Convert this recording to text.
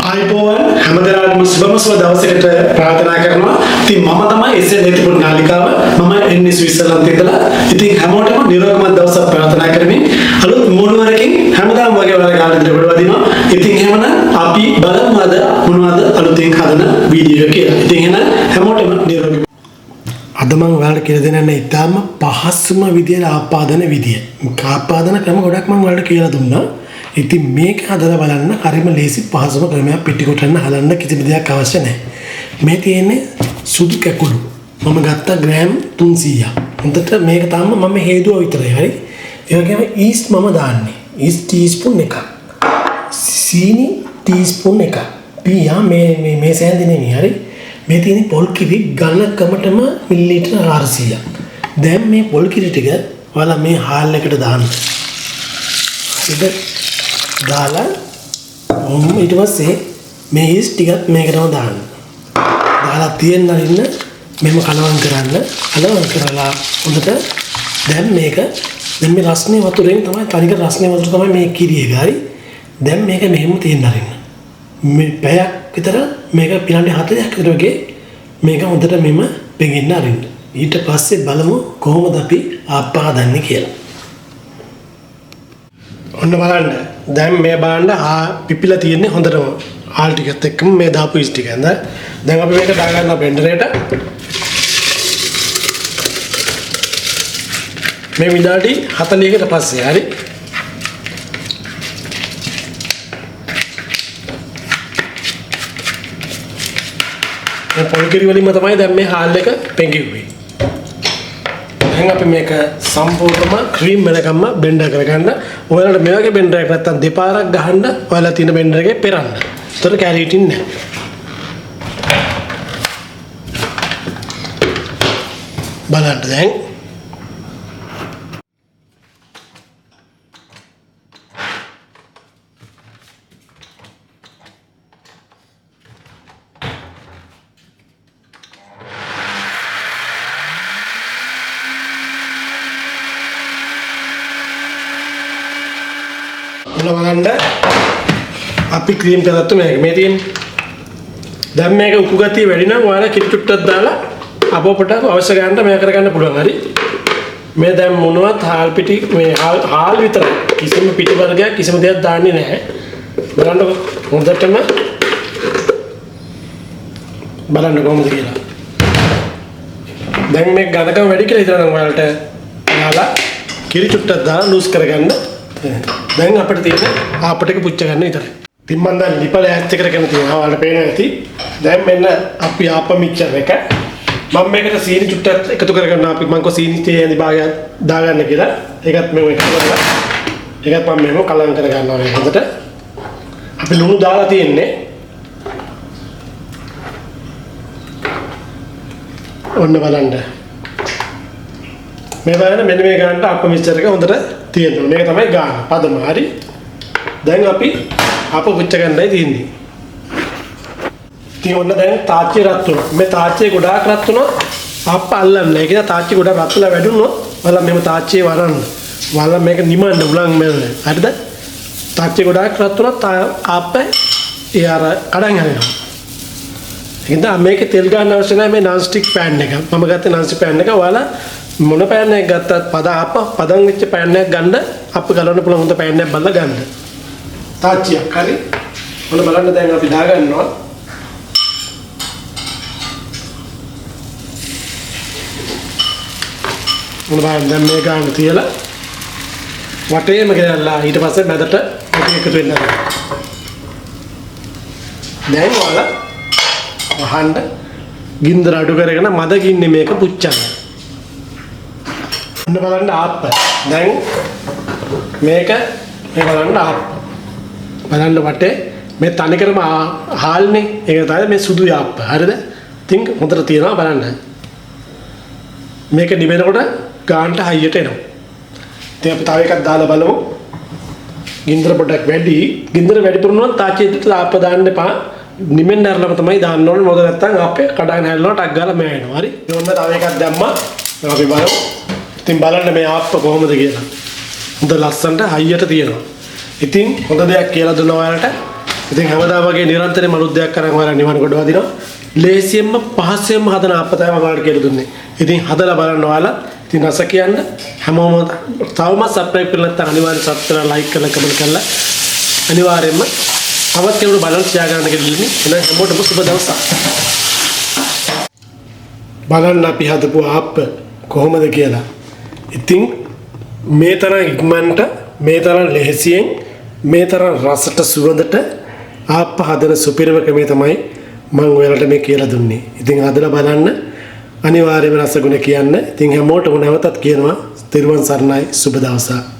ආයිබෝවන් හැමදාම සුබමසුබ දවසකට ප්‍රාර්ථනා කරනවා. ඉතින් මම තමයි එසේ නැතිපුර නාලිකාව. මම එන්නේ ස්විට්සර්ලන්තේ ඉඳලා. ඉතින් හැමෝටම නිරෝගීමත් දවසක් ප්‍රාර්ථනා කරමින් අලුත් මූණුවරකින් හැමදාම වගේ ඔයාලා කාලෙට ගොඩ වදිනවා. ඉතින් එහෙමනම් අපි බලමු අද මොනවද අලුතෙන් හදන වීඩියෝ එක කියලා. ඉතින් එහෙනම් හැමෝටම නිරෝගී අද මම ඔයාලට කියලා දෙන්න ඉතාම පහසුම විදියට ආපාදන විදිය. ආපාදන ක්‍රම ගොඩක් මම ඔයාලට කියලා දුන්නා. ඉතින් මේක හදලා බලන්න හරිම ලේසි පහසුම ක්‍රමයක් පිටිකොටන්න හදන්න කිසිම දෙයක් අවශ්‍ය නැහැ. මේ තියෙන්නේ සුදු කැකුළු. මම ගත්තා ග්‍රෑම් 300ක්. හොඳට මේක තාම මම හේදුවා විතරයි. හරි. ඒ වගේම ඊස්ට් මම දාන්නේ. ඊස්ට් ටීස්පූන් එකක්. සීනි ටීස්පූන් එකක්. පියා මේ සෑහෙන නෙමෙයි. හරි. මේ තියෙන පොල් කිරි ඝනකමටම මිලිලීටර 400ක්. දැන් මේ පොල් කිරි ටික ඔයාලා මේ හාල් එකට දාන්න. හරිද? දාලා ඊට පස්සේ මේ ඊස් ටිකත් මේකටම දාන්න. දාලා තියෙන්න අරින්න මෙහෙම කලවම් කරන්න. කලවම් කරලා හොඳට දැන් මේ රස්නේ වතුරෙන් තමයි තනිකර රස්නේ වතුර තමයි මේ කිරි එක. හරි. දැන් මේක මෙහෙම තියෙන්න අරින්න. මේ පැයක් විතර මේක විනාඩි 40ක් විතර වගේ මේක හොඳට මෙහෙම පෙඟෙන්න අරින්න. ඊට පස්සේ බලමු කොහොමද අපි ආපාදන්නේ කියලා. ඔන්න බලන්න. දැන් මේ බලන්න පිපිලා තියෙන්නේ හොඳටම ආල් ටිකත් එක්කම මේ දාපු ඉස් ටික. දැන් අපි මේක දාගන්න බෙන්ඩරේට. මේ විනාඩි 40කට පස්සේ හරි. මේ පොල් කිරි වලින්ම තමයි දැන් මේ හාල් එක පෙඟෙන්නේ. දැන් අපි මේක සම්පූර්ණයෙන්ම ක්‍රීම් වෙනකම්ම බෙන්ඩර් කරගන්න. ඔයාලට මේ වගේ බෙන්ඩර් එකක් නැත්තම් දෙපාරක් ගහන්න ඔයාලා තියෙන බෙන්ඩර් එකේ පෙරන්න. ඒතර කැරිටින් නැහැ. බලන්න දැන් බලන්න අපි ක්‍රීම් කරගත්ත මේ තියෙන්නේ. දැන් මේක උකු ගතිය වැඩි නම් ඔයාලා කිරි චුට්ටක් දාලා අපෝපට අවශ්‍ය ගන්නට මේක කරගන්න පුළුවන්. හරි. මේ දැන් මොනවත් හාල් පිටි මේ හාල් විතරයි. කිසිම පිටි වර්ගයක් කිසිම දෙයක් දාන්නේ නැහැ. බලන්නකො හොඳටම බලන්න කොහොමද කියලා. දැන් මේ ඝනකම වැඩි කියලා හිතනවා නම් ඔයාලට ඔයාලා කිරි චුට්ටක් දාලා ලූස් කරගන්න. දැන් අපිට තියෙන ආපට එක පුච්ච ගන්න විතරයි. ඉතින් මම දැන් ලිපල ඈත් කරගෙන තියෙනවා. ඔයාලට පේනවා ඇති. දැන් මෙන්න අපි ආප මික්සර් එක. මම මේකට සීනි චුට්ටක් එකතු කරගන්නවා. අපි මං කො සීනි තේ ඇඳි භාගයක් දාගන්න කියලා. ඒකත් මම එකතු කරලා. ඒකත් මම මෙහෙම කලම් කර ගන්නවා මේ හොඳට. අපි ලුණු දාලා තියෙන්නේ. ඔන්න බලන්න. මේ බලන්න මෙන්න මේ ගන්නට අප මික්සර් එක හොඳට තියෙනවා. මේක තමයි ගාන පදම. හරි. දැන් අපි අප පුච්ච ගන්නයි තියෙන්නේ. ඉතින් ඔන්න දැන් තාච්චිය රත් වුණා. මේ තාච්චිය ගොඩාක් රත් වුණොත් අප්ප අල්ලන්නේ. ඒක නිසා තාච්චිය ගොඩාක් රත් වෙලා වැඩුණොත් ඔයාලා මෙහෙම තාච්චිය වරන්න. ඔයාලා මේක නිමන්න උලන් මෙල්ල. හරිද? තාච්චිය ගොඩාක් රත් වුණොත් අප්ප ඒ අර කඩන් යනවා. එහෙනම් මේකේ තෙල් ගන්න අවශ්‍ය නැහැ. මේ non stick pan එක. මම ගත්තේ non stick pan එක. ඔයාලා මොන පෑන් එකක් ගත්තත් පදම් වෙච්ච පෑන් එකක් ගන්න අප්ප ගලවන්න පුළුවන් හොඳ පෑන් එකක් බලලා ගන්න. තාච්චියක් හරි. මොන බලන්න දැන් අපි දාගන්නවා. මොන බලන්න දැන් මේ ගන්න තියලා වටේම ගෙනල්ලා ඊට පස්සේ මැදට එකතු වෙන්න. දැන් ඔයාලා වහන්න ගින්දර අඩු කරගෙන මද ගින්නේ මේක පුච්චන්න. ඔන්න බලන්න ආප්ප. දැන් මේක මේ බලන්න ආප්ප. බලන්න වටේ මේ තනිකරම හාල්නේ. ඒක තමයි මේ සුදු ආප්ප. හරිද? ඉතින් හොඳට තියනවා බලන්න. මේක නිවෙනකොට ගානට හයියට එනවා. ඉතින් අපි තව එකක් දාලා බලමු. ගින්දර පොඩක් වැඩි. ගින්දර වැඩි පුරුනොත් තාච්චියට ආප්ප දාන්න එපා. නිමෙන් නරලම තමයි දාන්න ඕනේ. මොකද නැත්තම් ආප්පේ කඩගෙන හැලනවා ටක් ගාලා මේ වෙනවා. හරි. ඔන්න තව එකක් දැම්මා. අපි බලමු. ඉතින් බලන්න මේ ආප්ප කොහොමද කියලා. හොඳ ලස්සනට හයියට තියෙනවා. ඉතින් හොඳ දෙයක් කියලා දුන්නා ඔයාලට. ඉතින් හැමදාම වගේ නිරන්තරයෙන් අලුත් දෙයක් කරන් ඔයාලා නිවන් කොට වදිනවා. ලේසියෙන්ම පහසෙන්ම හදන ආපතම ඔයාලට කියලා දුන්නේ. ඉතින් හදලා බලන්න ඔයාලා. ඉතින් රස කියන්න හැමෝම තවම සබ්ස්ක්‍රයිබ් කරලා නැත්නම් අනිවාර්යෙන් සබ්ස්ක්‍රයිබ් ලයික් කරලා කමෙන්ට් කරලා අනිවාර්යෙන්ම තවත් කෙනෙකුට බලන්න ෂෙයා කරන්න කියලා ඉල්ලන්නේ. එහෙනම් හැමෝටම සුබ දවසක්. බලන්න අපි හදපු ආප්ප කොහොමද කියලා. ඉතින් මේ තරම් ඉක්මනට මේ තරම් ලෙහෙසියෙන් මේ තරම් රසට සුවඳට ආප්ප හදන සුපිරිම ක්‍රමය තමයි මම ඔයාලට මේ කියලා දුන්නේ. ඉතින් හදලා බලන්න අනිවාර්යයෙන්ම රසගුණ කියන්න. ඉතින් හැමෝටම නැවතත් කියනවා තිරුවන් සරණයි සුබ දවසක්.